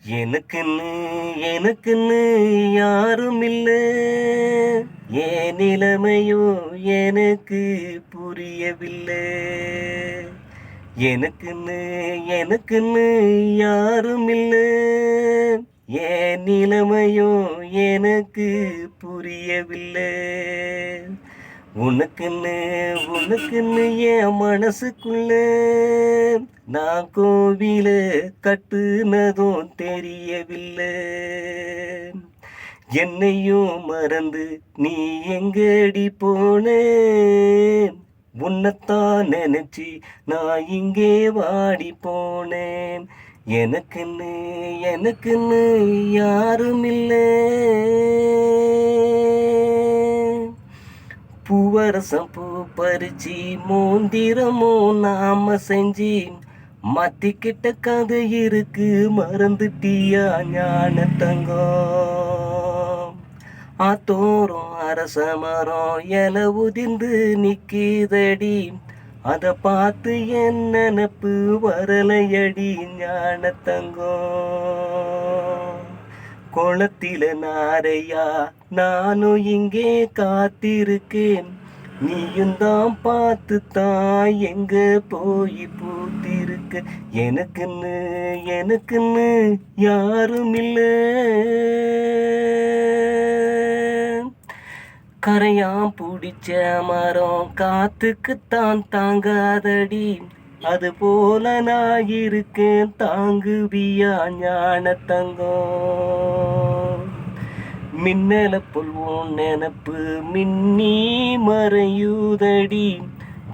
எனக்குன்னு எனக்குன்னு யாரும் இல்ல. என் நிலைமையோ எனக்கு புரியவில்லை. எனக்குன்னு எனக்குன்னு யாரும் இல்ல. என் நிலைமையோ எனக்கு புரியவில்லை. உனக்குன்னு உனக்குன்னு என் மனசுக்குள்ள நான் கோவில கட்டுனதும் தெரியவில்லை. என்னையும் மறந்து நீ எங்கடி போனே? உன்னைத்தான் நினைச்சு நான் இங்கே வாடி போனேன். எனக்குன்னு எனக்குன்னு யாரும் இல்லை. பூவரசம் பூ பறிச்சு மோந்திரமோ நாம செஞ்சு மாத்திக்கிட்ட கதை இருக்கு, மறந்துட்டியா ஞான தங்கம்? ஆத்தோறும் அரச மரம் இலை உதிர்ந்து நிக்கிதடி, அதை பார்த்து என் நினப்பு வரலையடி ஞான தங்கம். குளத்தில நாரையா நானும் இங்கே காத்திருக்கேன், நீயும் தான் பார்த்து தான் எங்க போய் பூத்திருக்க. எனக்குன்னு எனக்குன்னு யாரும் இல்லை. கரையான் பிடிச்ச மரம் காத்துக்குத்தான் தாங்காதடி, அது போல நான் இருக்கேன், தாங்குவியா ஞான தங்கம்? மின்னல புல்வோம் நினப்பு மின்னி மறையுதடி,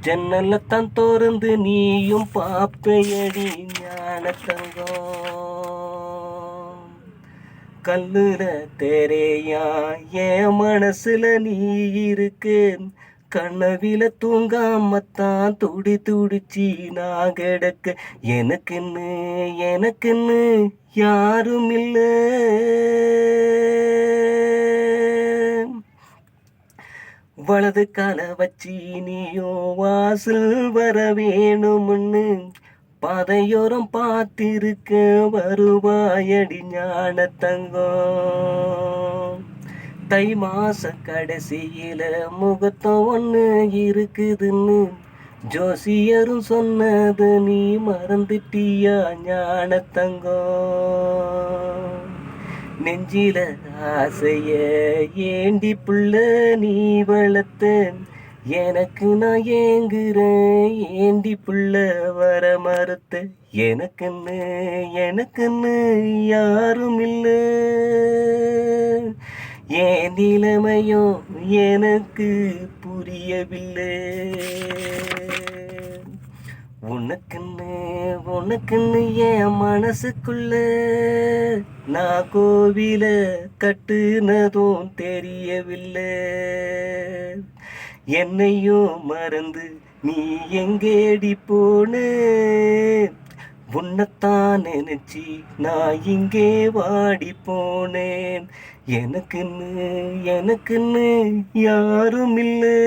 ஜன்னலத்தான் திறந்து நீயும் பாப்பையடி ஞான தங்கம். கல்லுல தேரையா என் மனசுல நீ இருக்கு, கனவில தூங்காமத்தான் துடி துடிச்சி நான் கிடக்க. எனக்குன்னு எனக்குன்னு யாரும் இல்லை. வலது கால வச்சி நீயும் வாசல் வர வேணும்னு பாதையோரம் பார்த்திருக்க, வருவாயடி ஞான தங்கம். தை மாச கடைசியில முகத்தம் ஒன்று இருக்குதுன்னு ஜோசியரும் சொன்னது நீ மறந்துட்டியா ஞான தங்கம்? நெஞ்சில ஆசைய ஏண்டி புள்ள நீ வளர்த்த, எனக்கு நான் ஏங்குறேன் ஏண்டி புள்ள வர மறுத்த. எனக்குன்னு எனக்குன்னு யாரும் இல்லை. என் நிலைமையோ எனக்கு புரியவில்லை. உனக்குன்னு உனக்குன்னு என் மனசுக்குள்ள நான் கோவில கட்டுனதும் தெரியவில்லை. என்னையும் மறந்து நீ எங்கேடி போனே? உன்னைத்தான் நினைச்சி நான் இங்கே வாடி போனேன். எனக்குன்னு எனக்குன்னு யாரும் இல்லை.